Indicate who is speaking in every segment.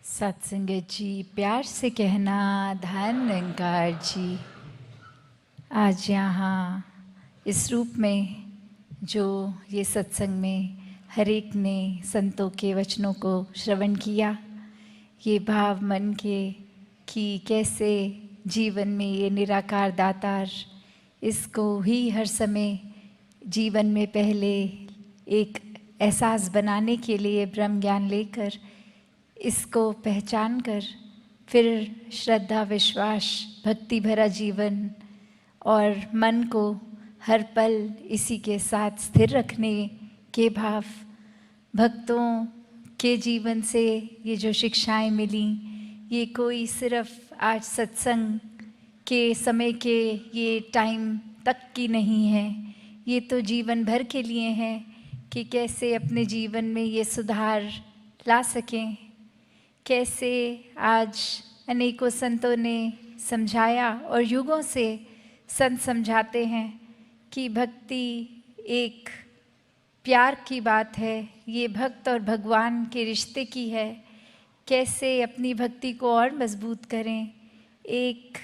Speaker 1: सत्संगत जी, प्यार से कहना धन निरंकार जी। आज यहाँ इस रूप में जो ये सत्संग में हर एक ने संतों के वचनों को श्रवण किया, ये भाव मन के कि कैसे जीवन में ये निराकार दातार, इसको ही हर समय जीवन में पहले एक एहसास बनाने के लिए ब्रह्म ज्ञान लेकर इसको पहचान कर फिर श्रद्धा, विश्वास, भक्ति भरा जीवन और मन को हर पल इसी के साथ स्थिर रखने के भाव, भक्तों के जीवन से ये जो शिक्षाएं मिली, ये कोई सिर्फ आज सत्संग के समय के ये टाइम तक की नहीं है, ये तो जीवन भर के लिए है कि कैसे अपने जीवन में ये सुधार ला सकें। कैसे आज अनेकों संतों ने समझाया और युगों से संत समझाते हैं कि भक्ति एक प्यार की बात है, ये भक्त और भगवान के रिश्ते की है। कैसे अपनी भक्ति को और मजबूत करें, एक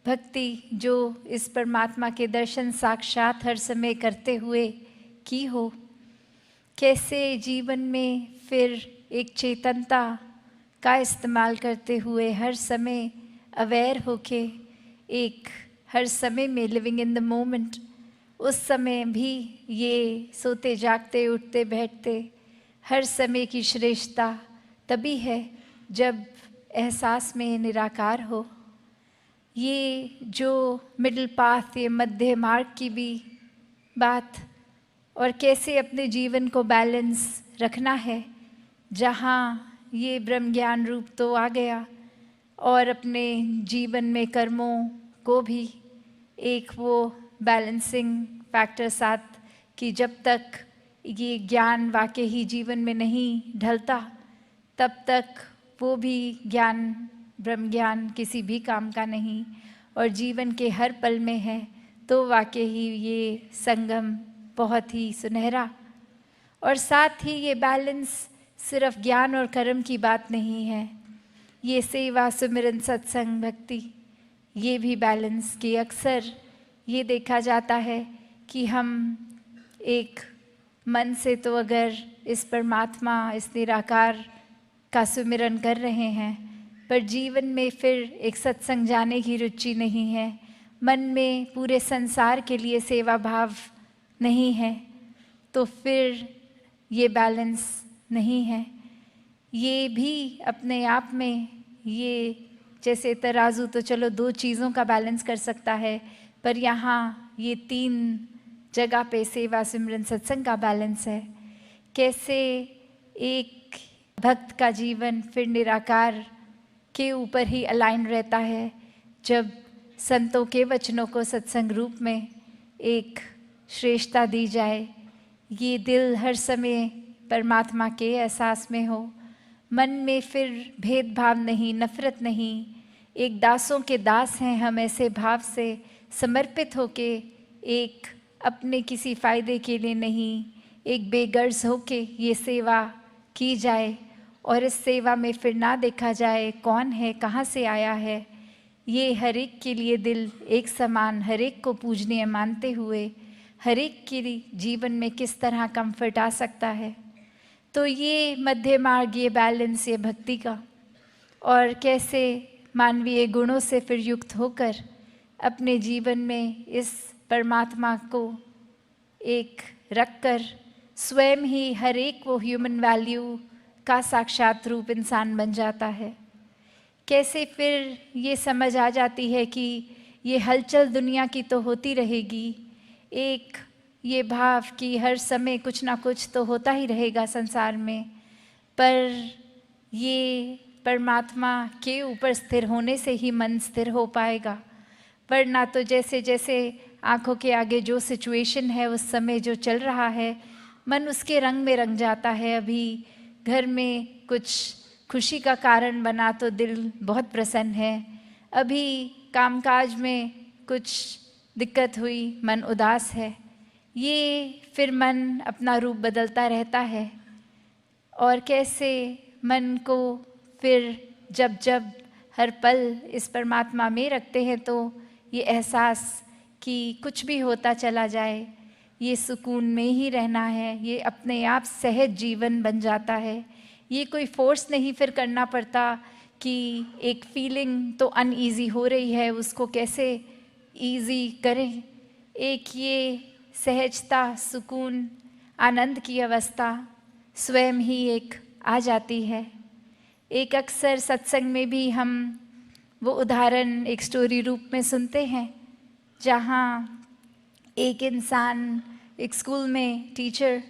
Speaker 1: भक्ति जो इस परमात्मा के दर्शन साक्षात हर समय करते हुए की हो। कैसे जीवन में फिर एक चेतनता का इस्तेमाल करते हुए हर समय अवेयर होके एक हर समय में लिविंग इन द मोमेंट, उस समय भी ये सोते जागते उठते बैठते हर समय की श्रेष्ठता तभी है जब एहसास में निराकार हो। ये जो मिडिल पाथ, ये मध्य मार्ग की भी बात, और कैसे अपने जीवन को बैलेंस रखना है, जहाँ ये ब्रह्म ज्ञान रूप तो आ गया और अपने जीवन में कर्मों को भी एक वो बैलेंसिंग फैक्टर साथ कि जब तक ये ज्ञान वाकई ही जीवन में नहीं ढलता तब तक वो भी ज्ञान, ब्रह्म ज्ञान किसी भी काम का नहीं, और जीवन के हर पल में है तो वाकई ही ये संगम बहुत ही सुनहरा। और साथ ही ये बैलेंस सिर्फ ज्ञान और कर्म की बात नहीं है, ये सेवा, सुमिरन, सत्संग, भक्ति, ये भी बैलेंस की अक्सर ये देखा जाता है कि हम एक मन से तो अगर इस परमात्मा, इस निराकार का सुमिरन कर रहे हैं, पर जीवन में फिर एक सत्संग जाने की रुचि नहीं है, मन में पूरे संसार के लिए सेवा भाव नहीं है, तो फिर ये बैलेंस नहीं है। ये भी अपने आप में ये जैसे तराजू तो चलो दो चीज़ों का बैलेंस कर सकता है, पर यहाँ ये तीन जगह पे सेवा, सिमरन, सत्संग का बैलेंस है। कैसे एक भक्त का जीवन फिर निराकार के ऊपर ही अलाइन रहता है जब संतों के वचनों को सत्संग रूप में एक श्रेष्ठता दी जाए। ये दिल हर समय परमात्मा के एहसास में हो, मन में फिर भेदभाव नहीं, नफरत नहीं, एक दासों के दास हैं हम, ऐसे भाव से समर्पित होके एक अपने किसी फ़ायदे के लिए नहीं, एक बेगर्ज होके ये सेवा की जाए, और इस सेवा में फिर ना देखा जाए कौन है, कहाँ से आया है, ये हर एक के लिए दिल एक समान, हर एक को पूजनीय मानते हुए हर एक के जीवन में किस तरह कंफर्ट आ सकता है। तो ये मध्य मार्ग, ये बैलेंस, ये भक्ति का, और कैसे मानवीय गुणों से फिर युक्त होकर अपने जीवन में इस परमात्मा को एक रखकर स्वयं ही हर एक वो ह्यूमन वैल्यू का साक्षात रूप इंसान बन जाता है। कैसे फिर ये समझ आ जाती है कि ये हलचल दुनिया की तो होती रहेगी, एक ये भाव कि हर समय कुछ ना कुछ तो होता ही रहेगा संसार में, पर ये परमात्मा के ऊपर स्थिर होने से ही मन स्थिर हो पाएगा। वरना तो जैसे जैसे आँखों के आगे जो सिचुएशन है, उस समय जो चल रहा है, मन उसके रंग में रंग जाता है। अभी घर में कुछ खुशी का कारण बना तो दिल बहुत प्रसन्न है, अभी कामकाज में कुछ दिक्कत हुई, मन उदास है। ये फिर मन अपना रूप बदलता रहता है, और कैसे मन को फिर जब जब हर पल इस परमात्मा में रखते हैं तो ये एहसास कि कुछ भी होता चला जाए, ये सुकून में ही रहना है, ये अपने आप सहज जीवन बन जाता है। ये कोई फोर्स नहीं फिर करना पड़ता कि एक फीलिंग तो अनईज़ी हो रही है, उसको कैसे ईज़ी करें। एक ये सहजता, सुकून, आनंद की अवस्था स्वयं ही एक आ जाती है। एक अक्सर सत्संग में भी हम वो उदाहरण एक स्टोरी रूप में सुनते हैं, जहाँ एक इंसान, एक स्कूल में टीचर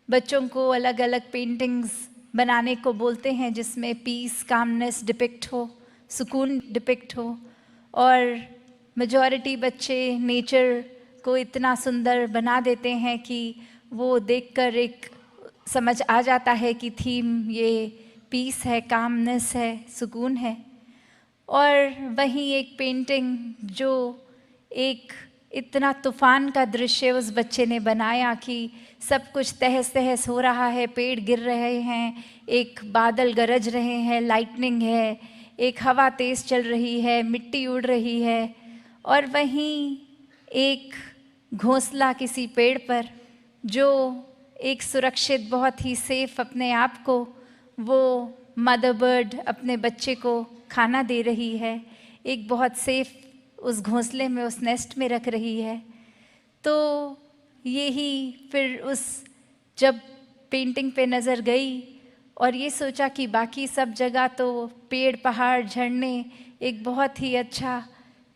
Speaker 1: बच्चों को अलग अलग पेंटिंग्स बनाने को बोलते हैं जिसमें पीस, कामनेस डिपिक्ट हो, सुकून डिपिक्ट हो, और मेजॉरिटी बच्चे नेचर को इतना सुंदर बना देते हैं कि वो देखकर एक समझ आ जाता है कि थीम ये पीस है, कामनेस है, सुकून है। और वहीं एक पेंटिंग जो एक इतना तूफान का दृश्य उस बच्चे ने बनाया कि सब कुछ तहस तहस हो रहा है, पेड़ गिर रहे हैं, एक बादल गरज रहे हैं, लाइटनिंग है, एक हवा तेज़ चल रही है, मिट्टी उड़ रही है, और वहीं एक घोंसला किसी पेड़ पर जो एक सुरक्षित, बहुत ही सेफ अपने आप को वो मदर बर्ड अपने बच्चे को खाना दे रही है, एक बहुत सेफ उस घोंसले में, उस नेस्ट में रख रही है। तो यही फिर उस जब पेंटिंग पे नज़र गई और ये सोचा कि बाकी सब जगह तो पेड़, पहाड़, झरने एक बहुत ही अच्छा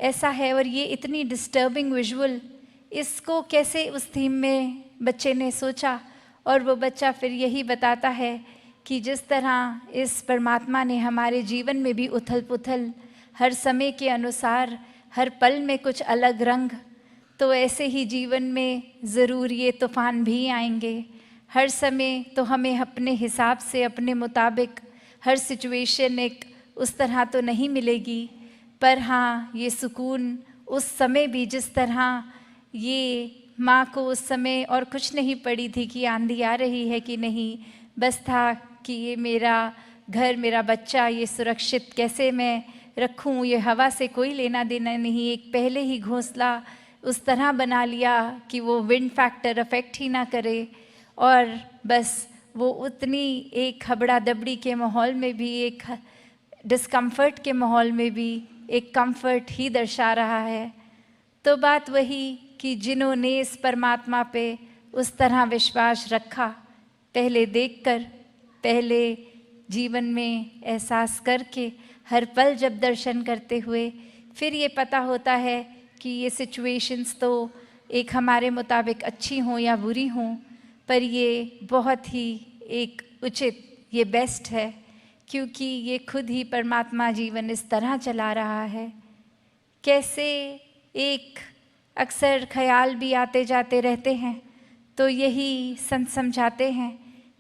Speaker 1: ऐसा है, और ये इतनी डिस्टर्बिंग विजुअल, इसको कैसे उस थीम में बच्चे ने सोचा। और वो बच्चा फिर यही बताता है कि जिस तरह इस परमात्मा ने हमारे जीवन में भी उथल पुथल, हर समय के अनुसार हर पल में कुछ अलग रंग, तो ऐसे ही जीवन में ज़रूर ये तूफ़ान भी आएंगे। हर समय तो हमें अपने हिसाब से, अपने मुताबिक हर सिचुएशन एक उस तरह तो नहीं मिलेगी, पर हाँ, ये सुकून उस समय भी, जिस तरह ये माँ को उस समय और कुछ नहीं पड़ी थी कि आंधी आ रही है कि नहीं, बस था कि ये मेरा घर, मेरा बच्चा, ये सुरक्षित कैसे मैं रखूं, ये हवा से कोई लेना देना नहीं। एक पहले ही घोंसला उस तरह बना लिया कि वो विंड फैक्टर अफेक्ट ही ना करे, और बस वो उतनी एक हबड़ा दबड़ी के माहौल में भी, एक डिस्कम्फर्ट के माहौल में भी एक कंफर्ट ही दर्शा रहा है। तो बात वही कि जिन्होंने इस परमात्मा पे उस तरह विश्वास रखा, पहले देखकर, पहले जीवन में एहसास करके, हर पल जब दर्शन करते हुए, फिर ये पता होता है कि ये सिचुएशंस तो एक हमारे मुताबिक अच्छी हों या बुरी हों, पर ये बहुत ही एक उचित, ये बेस्ट है, क्योंकि ये खुद ही परमात्मा जीवन इस तरह चला रहा है। कैसे एक अक्सर ख्याल भी आते जाते रहते हैं, तो यही संत समझाते हैं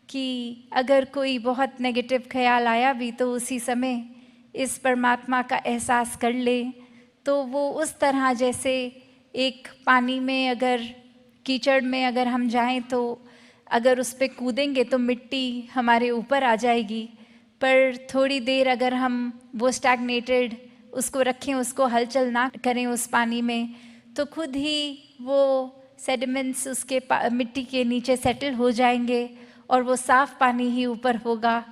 Speaker 1: कि अगर कोई बहुत नेगेटिव ख्याल आया भी तो उसी समय इस परमात्मा का एहसास कर ले, तो वो उस तरह जैसे एक पानी में, अगर कीचड़ में अगर हम जाएं तो अगर उस पर कूदेंगे तो मिट्टी हमारे ऊपर आ जाएगी, पर थोड़ी देर अगर हम वो स्टैग्नेटेड उसको रखें, उसको हलचल ना करें उस पानी में, तो खुद ही वो सेडिमेंट्स उसके मिट्टी के नीचे सेटल हो जाएंगे और वो साफ़ पानी ही ऊपर होगा।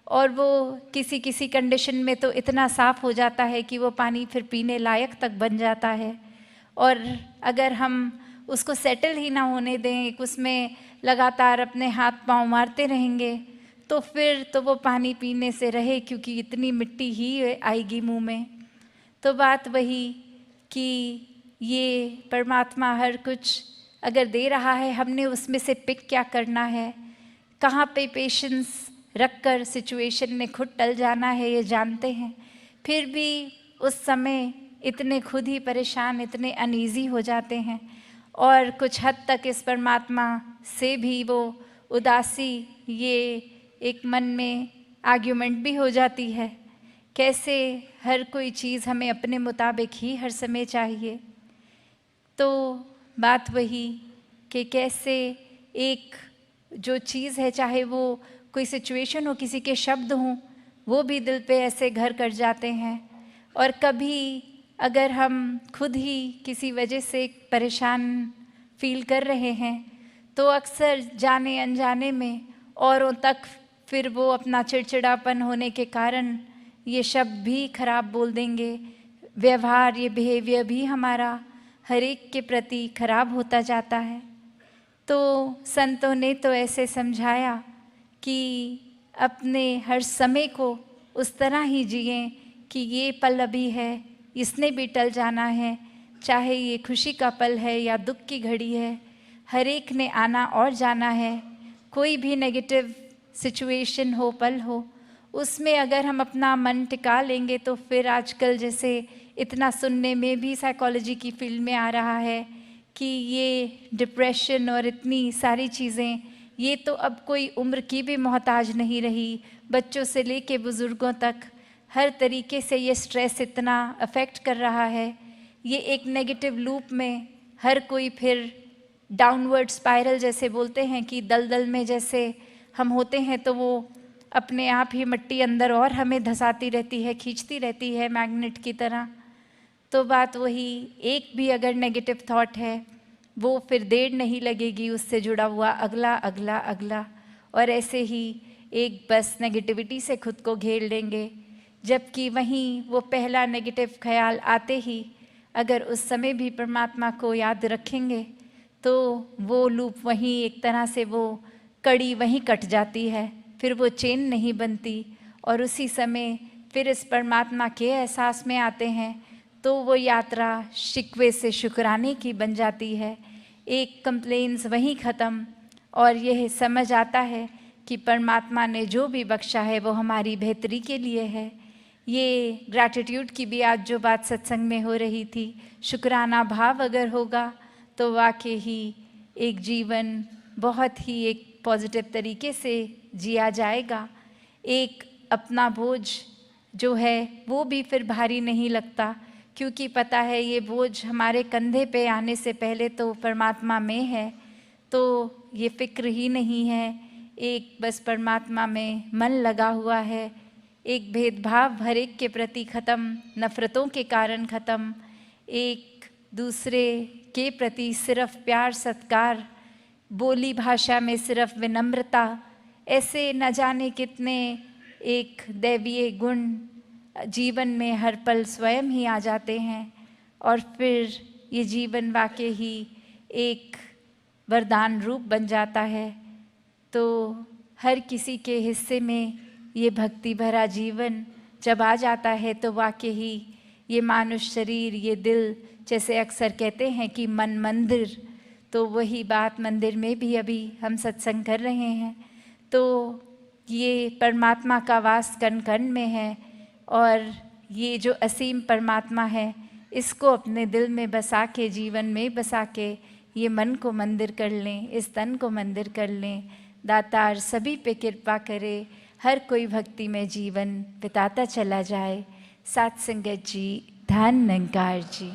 Speaker 1: और वो किसी किसी कंडीशन में तो इतना साफ़ हो जाता है कि वो पानी फिर पीने लायक तक बन जाता है। और अगर हम उसको सेटल ही ना होने दें, उसमें लगातार अपने हाथ पांव मारते रहेंगे, तो फिर तो वो पानी पीने से रहे, क्योंकि इतनी मिट्टी ही आएगी मुंह में। तो बात वही कि ये परमात्मा हर कुछ अगर दे रहा है, हमने उसमें से पिक क्या करना है, कहाँ पे पेशेंस रख कर सिचुएशन में खुद टल जाना है, ये जानते हैं। फिर भी उस समय इतने खुद ही परेशान, इतने अनईज़ी हो जाते हैं, और कुछ हद तक इस परमात्मा से भी वो उदासी, ये एक मन में आर्ग्यूमेंट भी हो जाती है। कैसे हर कोई चीज़ हमें अपने मुताबिक ही हर समय चाहिए। तो बात वही कि कैसे एक जो चीज़ है, चाहे वो कोई सिचुएशन हो, किसी के शब्द हों, वो भी दिल पे ऐसे घर कर जाते हैं। और कभी अगर हम खुद ही किसी वजह से परेशान फील कर रहे हैं तो अक्सर जाने अनजाने में औरों तक फिर वो अपना चिड़चिड़ापन होने के कारण ये शब्द भी खराब बोल देंगे। व्यवहार, ये बिहेवियर भी हमारा हर एक के प्रति खराब होता जाता है। तो संतों ने तो ऐसे समझाया कि अपने हर समय को उस तरह ही जिएं कि ये पल अभी है, इसने भी टल जाना है, चाहे ये खुशी का पल है या दुख की घड़ी है, हर एक ने आना और जाना है। कोई भी नेगेटिव सिचुएशन हो, पल हो, उसमें अगर हम अपना मन टिका लेंगे तो फिर आजकल जैसे इतना सुनने में भी साइकोलॉजी की फील्ड में आ रहा है कि ये डिप्रेशन और इतनी सारी चीज़ें, ये तो अब कोई उम्र की भी मोहताज नहीं रही। बच्चों से लेके बुज़ुर्गों तक हर तरीके से ये स्ट्रेस इतना अफेक्ट कर रहा है। ये एक नेगेटिव लूप में हर कोई फिर डाउनवर्ड स्पाइरल जैसे बोलते हैं कि दलदल में जैसे हम होते हैं तो वो अपने आप ही मिट्टी अंदर और हमें धंसाती रहती है, खींचती रहती है मैग्नेट की तरह। तो बात वही, एक भी अगर नेगेटिव थॉट है वो फिर देर नहीं लगेगी उससे जुड़ा हुआ अगला अगला अगला, और ऐसे ही एक बस नेगेटिविटी से खुद को घेर लेंगे। जबकि वहीं वो पहला नेगेटिव ख्याल आते ही अगर उस समय भी परमात्मा को याद रखेंगे तो वो लूप वहीं एक तरह से वो कड़ी वहीं कट जाती है, फिर वो चेन नहीं बनती और उसी समय फिर इस परमात्मा के एहसास में आते हैं तो वो यात्रा शिकवे से शुक्राने की बन जाती है। एक कंप्लेंट्स वहीं ख़त्म और यह समझ आता है कि परमात्मा ने जो भी बख्शा है वो हमारी बेहतरी के लिए है। ये ग्रैटिट्यूड की भी आज जो बात सत्संग में हो रही थी, शुक्राना भाव अगर होगा तो वाकई ही एक जीवन बहुत ही एक पॉजिटिव तरीके से जिया जाएगा। एक अपना बोझ जो है वो भी फिर भारी नहीं लगता, क्योंकि पता है ये बोझ हमारे कंधे पे आने से पहले तो परमात्मा में है, तो ये फिक्र ही नहीं है। एक बस परमात्मा में मन लगा हुआ है, एक भेदभाव हर एक के प्रति ख़त्म, नफ़रतों के कारण ख़त्म, एक दूसरे के प्रति सिर्फ प्यार सत्कार, बोली भाषा में सिर्फ विनम्रता, ऐसे न जाने कितने एक दैवीय गुण जीवन में हर पल स्वयं ही आ जाते हैं और फिर ये जीवन वाकई ही एक वरदान रूप बन जाता है। तो हर किसी के हिस्से में ये भक्ति भरा जीवन जब आ जाता है तो वाकई ही ये मानुष शरीर, ये दिल, जैसे अक्सर कहते हैं कि मन मंदिर, तो वही बात मंदिर में भी अभी हम सत्संग कर रहे हैं। तो ये परमात्मा का वास कण कण में है और ये जो असीम परमात्मा है इसको अपने दिल में बसा के, जीवन में बसा के ये मन को मंदिर कर लें, इस तन को मंदिर कर लें। दातार सभी पे कृपा करे, हर कोई भक्ति में जीवन बिताता चला जाए। साथ संगत जी, धन निरंकार जी।